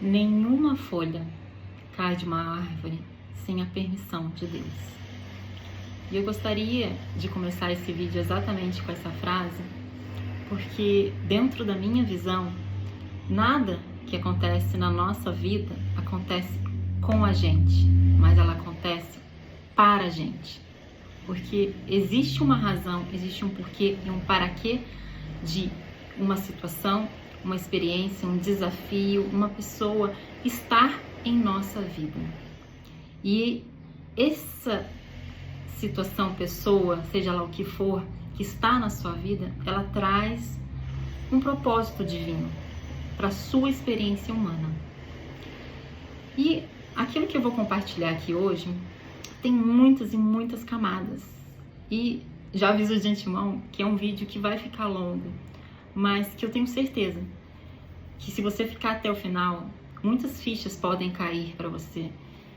Nenhuma folha cai de uma árvore sem a permissão de Deus. E eu gostaria de começar esse vídeo exatamente com essa frase, porque dentro da minha visão, nada que acontece na nossa vida acontece com a gente, mas ela acontece para a gente. Porque existe uma razão, existe um porquê e um para quê de uma situação, uma experiência, um desafio, uma pessoa estar em nossa vida. E essa situação, pessoa, seja lá o que for, que está na sua vida, ela traz um propósito divino para a sua experiência humana. E aquilo que eu vou compartilhar aqui hoje tem muitas e muitas camadas. E já aviso de antemão que é um vídeo que vai ficar longo, mas que eu tenho certeza que se você ficar até o final, muitas fichas podem cair para você.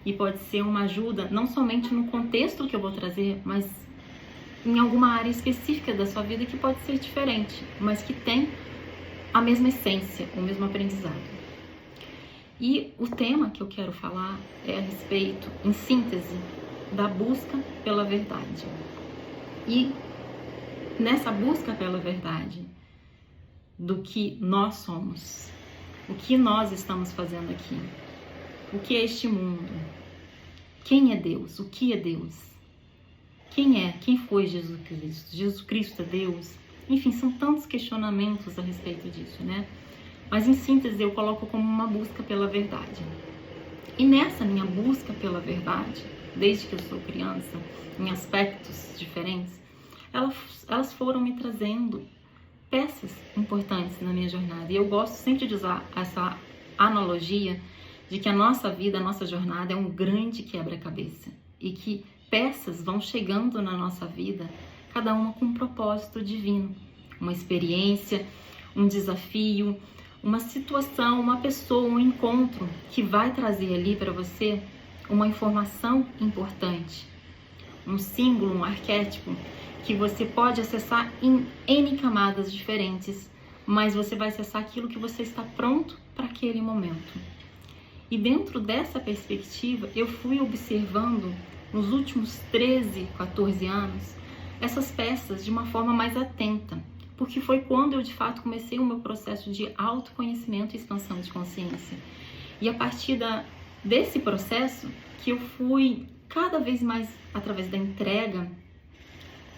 E pode ser uma ajuda, não somente no contexto que eu vou trazer, mas em alguma área específica da sua vida que pode ser diferente, mas que tem a mesma essência, o mesmo aprendizado. E o tema que eu quero falar é a respeito, em síntese, da busca pela verdade. E nessa busca pela verdade, do que nós somos, o que nós estamos fazendo aqui, o que é este mundo, quem é Deus, o que é Deus, quem foi Jesus Cristo, Jesus Cristo é Deus, enfim, são tantos questionamentos a respeito disso, né? Mas em síntese eu coloco como uma busca pela verdade. E nessa minha busca pela verdade, desde que eu sou criança, em aspectos diferentes, elas foram me trazendo peças importantes na minha jornada. E eu gosto sempre de usar essa analogia de que a nossa vida, a nossa jornada é um grande quebra-cabeça. E que peças vão chegando na nossa vida, cada uma com um propósito divino. Uma experiência, um desafio, uma situação, uma pessoa, um encontro que vai trazer ali para você uma informação importante, um símbolo, um arquétipo que você pode acessar em N camadas diferentes, mas você vai acessar aquilo que você está pronto para aquele momento. E dentro dessa perspectiva, eu fui observando nos últimos 13, 14 anos essas peças de uma forma mais atenta, porque foi quando eu de fato comecei o meu processo de autoconhecimento e expansão de consciência. E a partir desse processo que eu fui cada vez mais, através da entrega,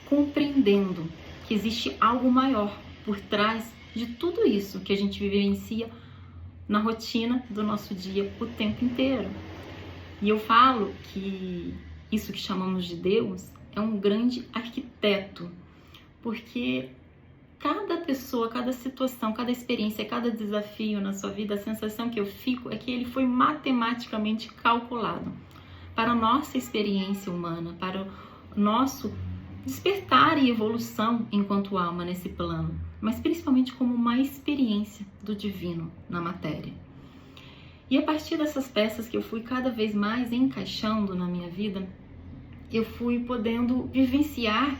compreendendo que existe algo maior por trás de tudo isso que a gente vivencia na rotina do nosso dia o tempo inteiro. E eu falo que isso que chamamos de Deus é um grande arquiteto, porque cada pessoa, cada situação, cada experiência, cada desafio na sua vida, a sensação que eu fico é que ele foi matematicamente calculado para a nossa experiência humana, para o nosso despertar e evolução enquanto alma nesse plano, mas principalmente como uma experiência do divino na matéria. E a partir dessas peças que eu fui cada vez mais encaixando na minha vida, eu fui podendo vivenciar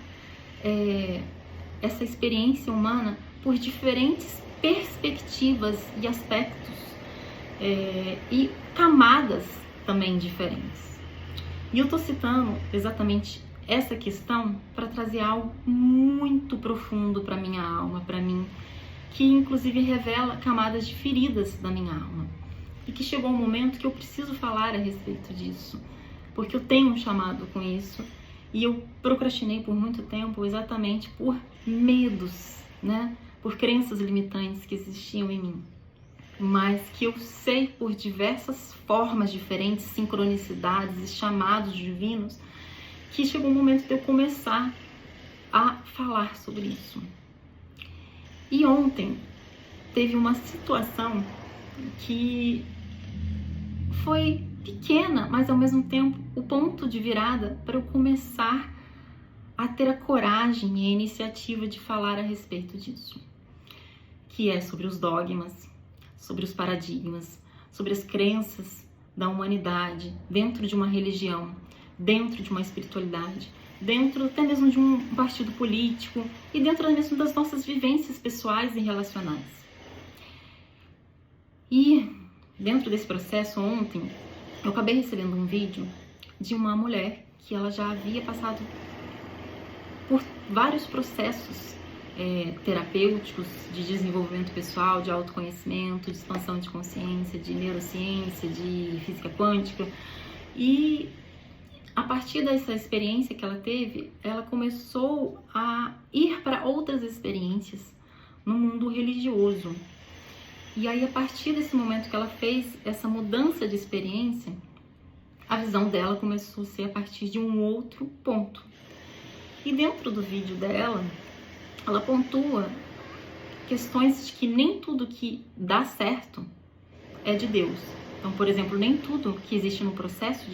essa experiência humana por diferentes perspectivas e aspectos e camadas também diferentes. E eu tô citando exatamente essa questão para trazer algo muito profundo para minha alma, para mim, que inclusive revela camadas de feridas da minha alma. E que chegou um momento que eu preciso falar a respeito disso, porque eu tenho um chamado com isso. E eu procrastinei por muito tempo exatamente por medos, né? Por crenças limitantes que existiam em mim. Mas que eu sei por diversas formas diferentes, sincronicidades e chamados divinos, que chegou um momento de eu começar a falar sobre isso. E ontem teve uma situação que foi pequena, mas ao mesmo tempo o ponto de virada para eu começar a ter a coragem e a iniciativa de falar a respeito disso, que é sobre os dogmas, sobre os paradigmas, sobre as crenças da humanidade dentro de uma religião, dentro de uma espiritualidade, dentro até mesmo de um partido político e dentro mesmo das nossas vivências pessoais e relacionais. E dentro desse processo, ontem, eu acabei recebendo um vídeo de uma mulher que ela já havia passado por vários processos terapêuticos de desenvolvimento pessoal, de autoconhecimento, de expansão de consciência, de neurociência, de física quântica. E a partir dessa experiência que ela teve, ela começou a ir para outras experiências no mundo religioso. E aí, a partir desse momento que ela fez essa mudança de experiência, a visão dela começou a ser a partir de um outro ponto. E dentro do vídeo dela, ela pontua questões de que nem tudo que dá certo é de Deus. Então, por exemplo, nem tudo que existe no processo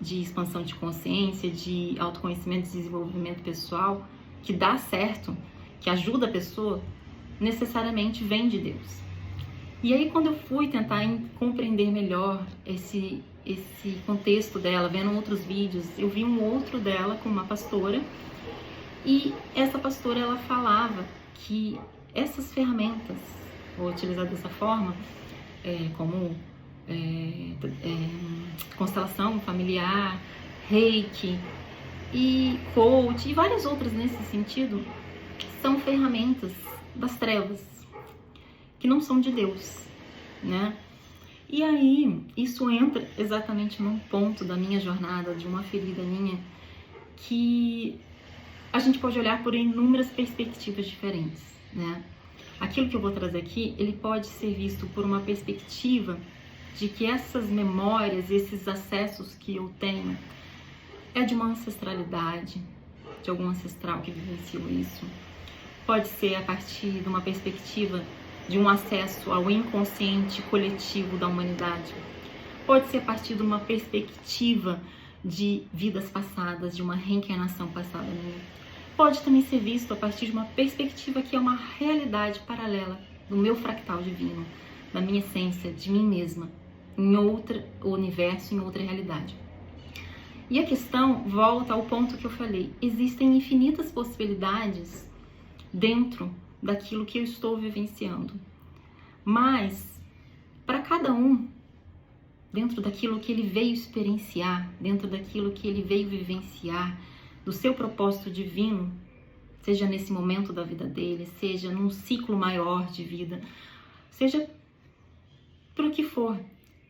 de expansão de consciência, de autoconhecimento, de desenvolvimento pessoal, que dá certo, que ajuda a pessoa, necessariamente vem de Deus. E aí, quando eu fui tentar compreender melhor esse contexto dela, vendo outros vídeos, eu vi um outro dela com uma pastora, e essa pastora, ela falava que essas ferramentas, vou utilizar dessa forma, como constelação familiar, reiki e coach e várias outras nesse sentido, são ferramentas das trevas, que não são de Deus, né? E aí, isso entra exatamente num ponto da minha jornada, de uma ferida minha, que a gente pode olhar por inúmeras perspectivas diferentes, né? Aquilo que eu vou trazer aqui, ele pode ser visto por uma perspectiva de que essas memórias, esses acessos que eu tenho, é de uma ancestralidade, de algum ancestral que vivenciou isso. Pode ser a partir de uma perspectiva de um acesso ao inconsciente coletivo da humanidade. Pode ser a partir de uma perspectiva de vidas passadas, de uma reencarnação passada minha. Pode também ser visto a partir de uma perspectiva que é uma realidade paralela do meu fractal divino, da minha essência, de mim mesma, em outro universo, em outra realidade. E a questão volta ao ponto que eu falei. Existem infinitas possibilidades dentro daquilo que eu estou vivenciando. Mas, para cada um, dentro daquilo que ele veio experienciar, dentro daquilo que ele veio vivenciar, do seu propósito divino, seja nesse momento da vida dele, seja num ciclo maior de vida, seja por o que for,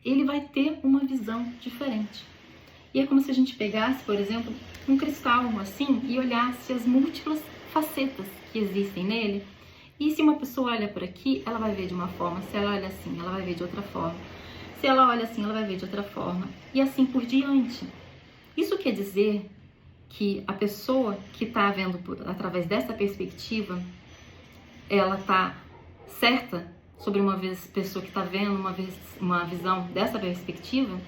ele vai ter uma visão diferente. E é como se a gente pegasse, por exemplo, um cristal assim e olhasse as múltiplas facetas que existem nele. E se uma pessoa olha por aqui, ela vai ver de uma forma. Se ela olha assim, ela vai ver de outra forma. Se ela olha assim, ela vai ver de outra forma. E assim por diante. Isso quer dizer que a pessoa que está vendo através dessa perspectiva, ela está certa sobre uma pessoa que está vendo uma visão dessa perspectiva?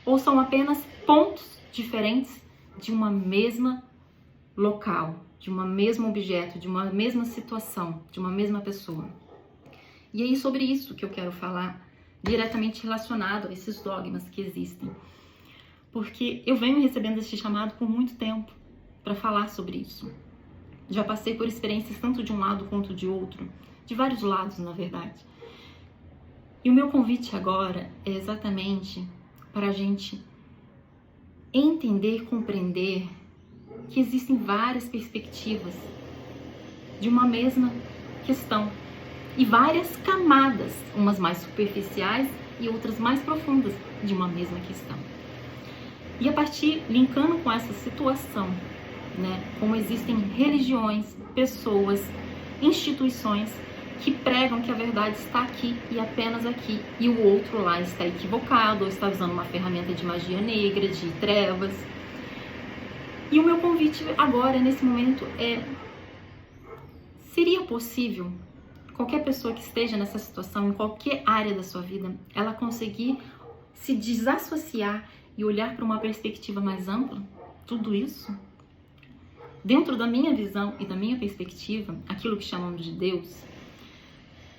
Ou são apenas pontos diferentes de uma mesma local, de um mesmo objeto, de uma mesma situação, de uma mesma pessoa? E é sobre isso que eu quero falar, diretamente relacionado a esses dogmas que existem. Porque eu venho recebendo esse chamado por muito tempo para falar sobre isso. Já passei por experiências tanto de um lado quanto de outro, de vários lados, na verdade. E o meu convite agora é exatamente para a gente entender, compreender que existem várias perspectivas de uma mesma questão e várias camadas, umas mais superficiais e outras mais profundas de uma mesma questão. E a partir, linkando com essa situação, né, como existem religiões, pessoas, instituições que pregam que a verdade está aqui e apenas aqui, e o outro lá está equivocado, ou está usando uma ferramenta de magia negra, de trevas. E o meu convite agora, nesse momento, seria possível qualquer pessoa que esteja nessa situação, em qualquer área da sua vida, ela conseguir se desassociar e olhar para uma perspectiva mais ampla? Tudo isso? Dentro da minha visão e da minha perspectiva, aquilo que chamamos de Deus,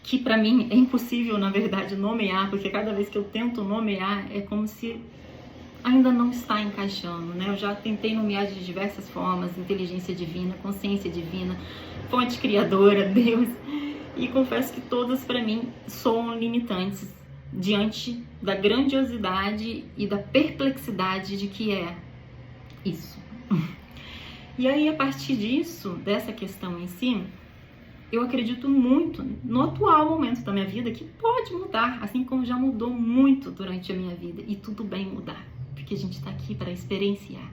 que para mim é impossível, na verdade, nomear, porque cada vez que eu tento nomear, é como se ainda não está encaixando, né? Eu já tentei nomear de diversas formas: inteligência divina, consciência divina, fonte criadora, Deus, e confesso que todas para mim soam limitantes. diante da grandiosidade e da perplexidade de que é isso. E aí, a partir disso, dessa questão em si, eu acredito muito no atual momento da minha vida, que pode mudar, assim como já mudou muito durante a minha vida. E tudo bem mudar, porque a gente está aqui para experienciar.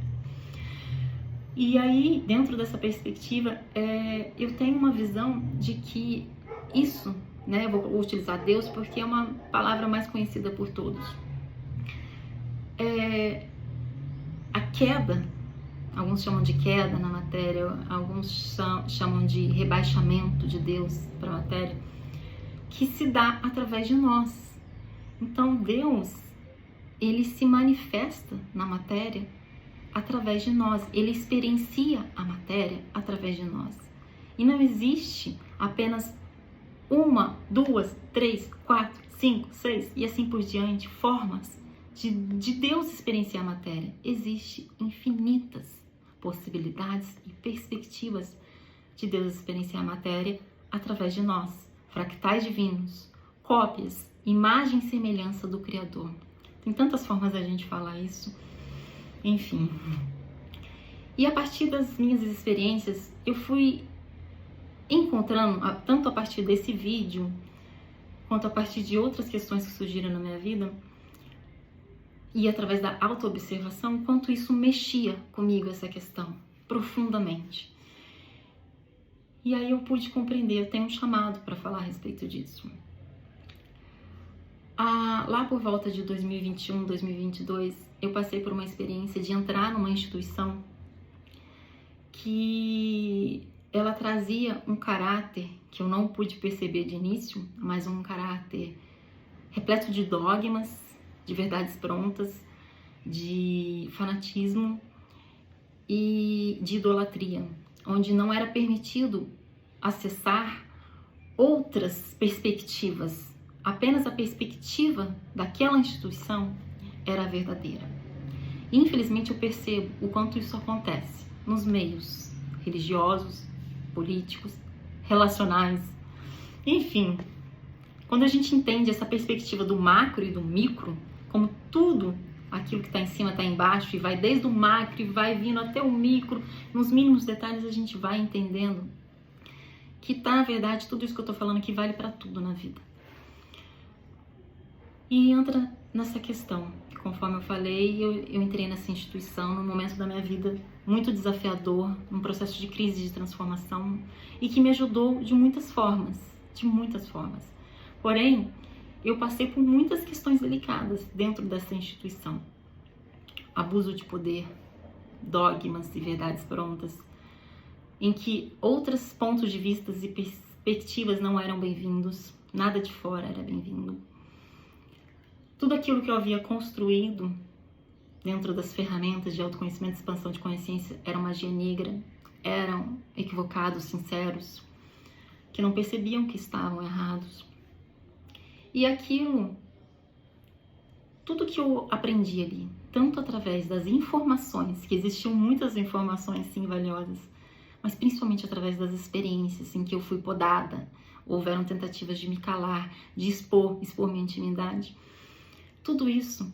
E aí, dentro dessa perspectiva, eu tenho uma visão de que isso, né, eu vou utilizar Deus porque é uma palavra mais conhecida por todos. A queda, alguns chamam de queda na matéria, alguns chamam de rebaixamento de Deus para a matéria, que se dá através de nós. Então Deus, ele se manifesta na matéria através de nós, ele experiencia a matéria através de nós. E não existe apenas 1, 2, 3, 4, 5, 6 e assim por diante formas de Deus experienciar a matéria. Existem infinitas possibilidades e perspectivas de Deus experienciar a matéria através de nós, fractais divinos, cópias, imagem e semelhança do Criador. Tem tantas formas da gente falar isso, enfim. E a partir das minhas experiências, eu fui encontrando, tanto a partir desse vídeo, quanto a partir de outras questões que surgiram na minha vida, e através da autoobservação, quanto isso mexia comigo, essa questão, profundamente. E aí eu pude compreender, eu tenho um chamado para falar a respeito disso. Lá por volta de 2021, 2022, eu passei por uma experiência de entrar numa instituição que ela trazia um caráter que eu não pude perceber de início, mas um caráter repleto de dogmas, de verdades prontas, de fanatismo e de idolatria, onde não era permitido acessar outras perspectivas. Apenas a perspectiva daquela instituição era a verdadeira. Infelizmente, eu percebo o quanto isso acontece nos meios religiosos, políticos, relacionais, enfim. Quando a gente entende essa perspectiva do macro e do micro, como tudo aquilo que está em cima está embaixo, e vai desde o macro e vai vindo até o micro, nos mínimos detalhes a gente vai entendendo que na verdade, tudo isso que eu estou falando aqui vale para tudo na vida. E entra nessa questão, conforme eu falei, eu entrei nessa instituição num momento da minha vida muito desafiador, num processo de crise de transformação, e que me ajudou de muitas formas, Porém, eu passei por muitas questões delicadas dentro dessa instituição. Abuso de poder, dogmas e verdades prontas, em que outros pontos de vista e perspectivas não eram bem-vindos, nada de fora era bem-vindo. Tudo aquilo que eu havia construído dentro das ferramentas de autoconhecimento e expansão de consciência era magia negra, eram equivocados, sinceros, que não percebiam que estavam errados. E aquilo, tudo que eu aprendi ali, tanto através das informações, que existiam muitas informações sim valiosas, mas principalmente através das experiências em que eu fui podada, houveram tentativas de me calar, de expor minha intimidade. Tudo isso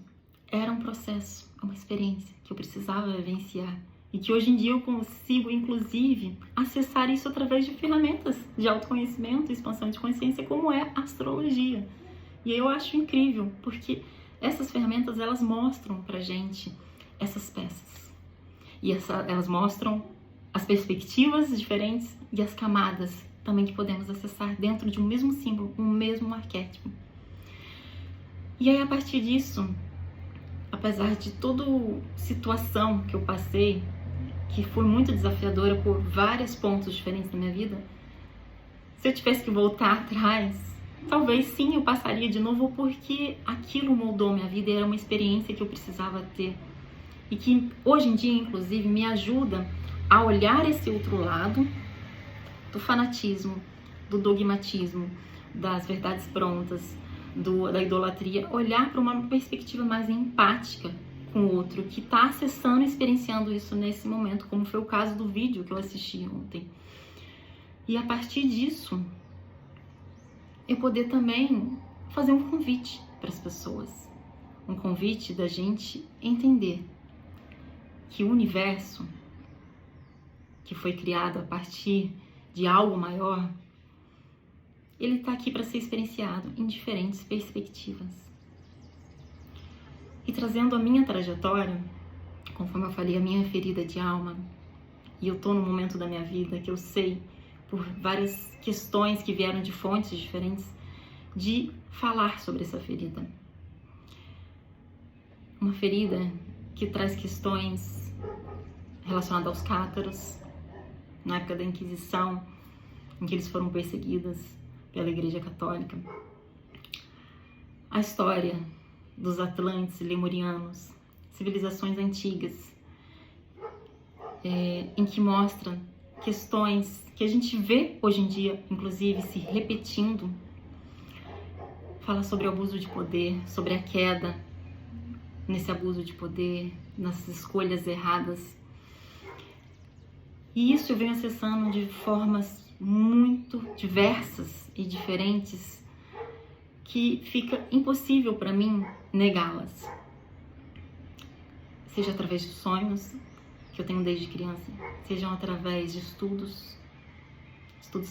era um processo, uma experiência que eu precisava vivenciar e que hoje em dia eu consigo, inclusive, acessar isso através de ferramentas de autoconhecimento e expansão de consciência, como é a astrologia. E eu acho incrível, porque essas ferramentas, elas mostram pra gente essas peças. E elas mostram as perspectivas diferentes e as camadas também que podemos acessar dentro de um mesmo símbolo, um mesmo arquétipo. E aí, a partir disso, apesar de toda situação que eu passei, que foi muito desafiadora por vários pontos diferentes da minha vida, se eu tivesse que voltar atrás, talvez sim eu passaria de novo, porque aquilo moldou minha vida e era uma experiência que eu precisava ter. E que hoje em dia, inclusive, me ajuda a olhar esse outro lado do fanatismo, do dogmatismo, das verdades prontas, da idolatria, olhar para uma perspectiva mais empática com o outro, que está acessando e experienciando isso nesse momento, como foi o caso do vídeo que eu assisti ontem. E a partir disso, eu poder também fazer um convite para as pessoas. Um convite da gente entender que o universo, que foi criado a partir de algo maior, ele está aqui para ser experienciado em diferentes perspectivas. E trazendo a minha trajetória, conforme eu falei, a minha ferida de alma, e eu estou num momento da minha vida que eu sei, por várias questões que vieram de fontes diferentes, de falar sobre essa ferida. Uma ferida que traz questões relacionadas aos cátaros, na época da Inquisição, em que eles foram perseguidos pela Igreja Católica. A história dos Atlantes e Lemurianos, civilizações antigas, em que mostra questões que a gente vê hoje em dia, inclusive, se repetindo. Fala sobre o abuso de poder, sobre a queda nesse abuso de poder, nas escolhas erradas. E isso eu venho acessando de formas muito diversas e diferentes, que fica impossível para mim negá-las. Seja através de sonhos que eu tenho desde criança, sejam através de estudos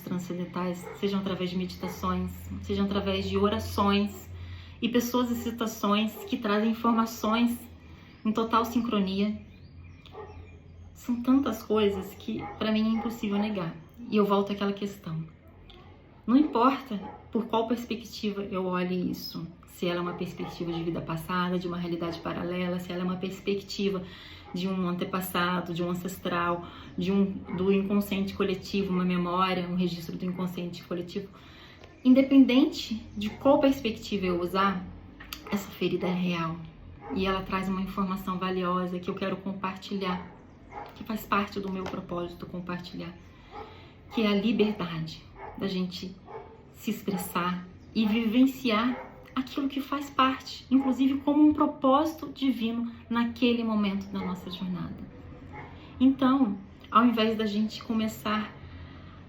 transcendentais, sejam através de meditações, sejam através de orações e pessoas e situações que trazem informações em total sincronia. São tantas coisas que para mim é impossível negar. E eu volto àquela questão. Não importa por qual perspectiva eu olhe isso, se ela é uma perspectiva de vida passada, de uma realidade paralela, se ela é uma perspectiva de um antepassado, de um ancestral, do inconsciente coletivo, uma memória, um registro do inconsciente coletivo. Independente de qual perspectiva eu usar, essa ferida é real. E ela traz uma informação valiosa que eu quero compartilhar, que faz parte do meu propósito compartilhar, que é a liberdade da gente se expressar e vivenciar aquilo que faz parte, inclusive como um propósito divino naquele momento da nossa jornada. Então, ao invés da gente começar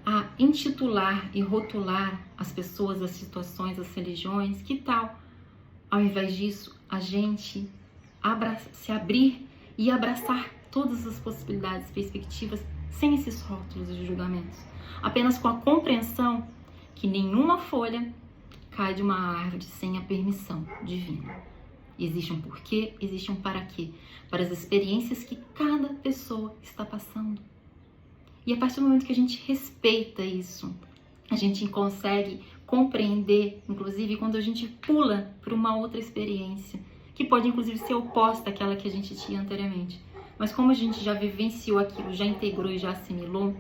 a intitular e rotular as pessoas, as situações, as religiões, que tal, ao invés disso, a gente se abrir e abraçar todas as possibilidades, perspectivas, sem esses rótulos e julgamentos, apenas com a compreensão que nenhuma folha cai de uma árvore sem a permissão divina. Existe um porquê, existe um para quê, para as experiências que cada pessoa está passando. E a partir do momento que a gente respeita isso, a gente consegue compreender, inclusive quando a gente pula para uma outra experiência, que pode inclusive ser oposta àquela que a gente tinha anteriormente. Mas como a gente já vivenciou aquilo, já integrou e já assimilou,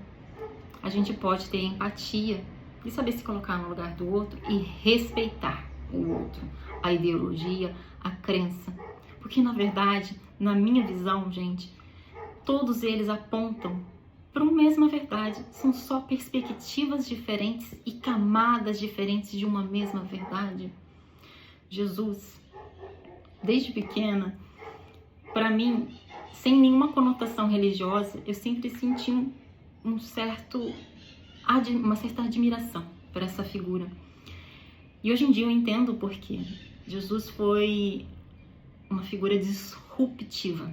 a gente pode ter empatia e saber se colocar no lugar do outro e respeitar o outro, a ideologia, a crença. Porque, na verdade, na minha visão, gente, todos eles apontam para uma mesma verdade. São só perspectivas diferentes e camadas diferentes de uma mesma verdade. Jesus, desde pequena, para mim, sem nenhuma conotação religiosa, eu sempre senti uma certa admiração por essa figura. E hoje em dia eu entendo o porquê. Jesus foi uma figura disruptiva.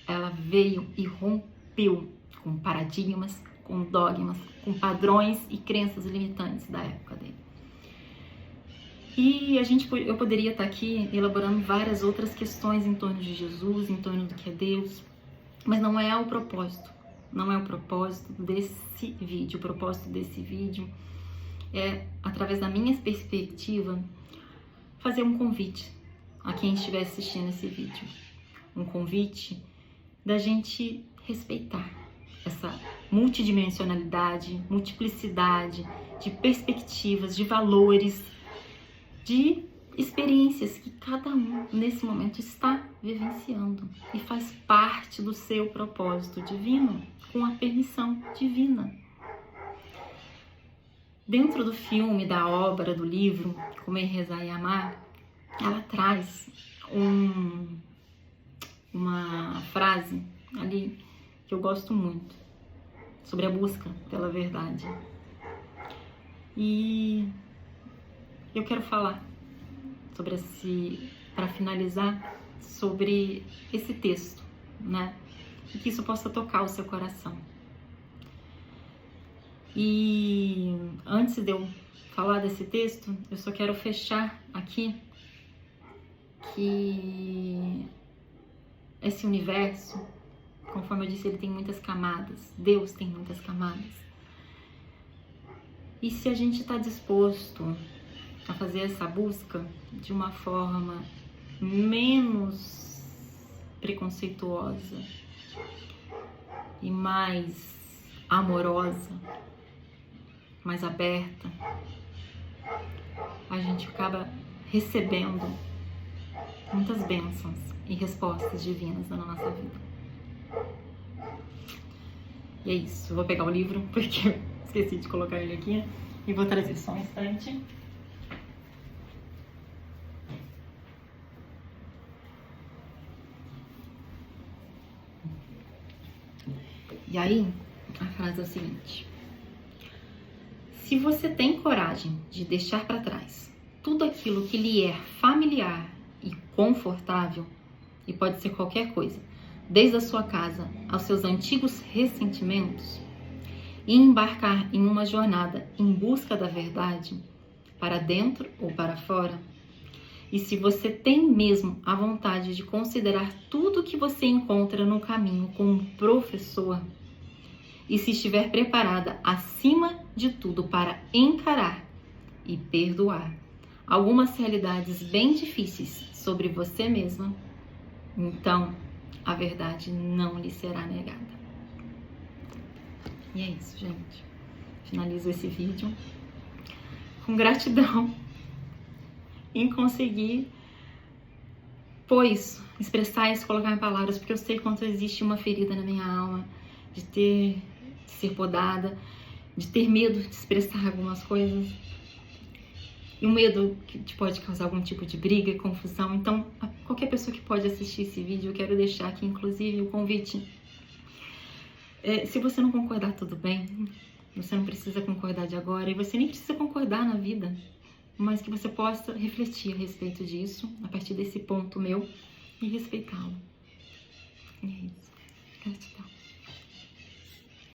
Ela veio e rompeu com paradigmas, com dogmas, com padrões e crenças limitantes da época dele. E eu poderia estar aqui elaborando várias outras questões em torno de Jesus, em torno do que é Deus, mas não é o propósito. Não é o propósito desse vídeo. O propósito desse vídeo é, através da minha perspectiva, fazer um convite a quem estiver assistindo esse vídeo. Um convite da gente respeitar essa multidimensionalidade, multiplicidade de perspectivas, de valores, de experiências que cada um nesse momento está vivenciando e faz parte do seu propósito divino, com a permissão divina. Dentro do filme, da obra, do livro Comer, Rezar e Amar, ela traz uma frase ali que eu gosto muito, sobre a busca pela verdade. E eu quero falar para finalizar, sobre esse texto, né? E que isso possa tocar o seu coração. E antes de eu falar desse texto, eu só quero fechar aqui que esse universo, conforme eu disse, ele tem muitas camadas. Deus tem muitas camadas. E se a gente está disposto a fazer essa busca de uma forma menos preconceituosa e mais amorosa, mais aberta, a gente acaba recebendo muitas bênçãos e respostas divinas na nossa vida. E é isso, eu vou pegar o livro porque eu esqueci de colocar ele aqui e vou trazer só um instante. E aí, a frase é a seguinte: se você tem coragem de deixar para trás tudo aquilo que lhe é familiar e confortável, e pode ser qualquer coisa, desde a sua casa aos seus antigos ressentimentos, e embarcar em uma jornada em busca da verdade, para dentro ou para fora, e se você tem mesmo a vontade de considerar tudo que você encontra no caminho como professor, e se estiver preparada, acima de tudo, para encarar e perdoar algumas realidades bem difíceis sobre você mesma, então a verdade não lhe será negada. E é isso, gente. Finalizo esse vídeo com gratidão em conseguir, pois, expressar isso, colocar em palavras, porque eu sei quanto existe uma ferida na minha alma de ser podada, de ter medo de expressar algumas coisas, e um medo que pode causar algum tipo de briga, confusão. Então, qualquer pessoa que pode assistir esse vídeo, eu quero deixar aqui, inclusive, o convite. Se você não concordar, tudo bem, você não precisa concordar de agora, e você nem precisa concordar na vida, mas que você possa refletir a respeito disso, a partir desse ponto meu, e respeitá-lo. E é isso. Gratidão.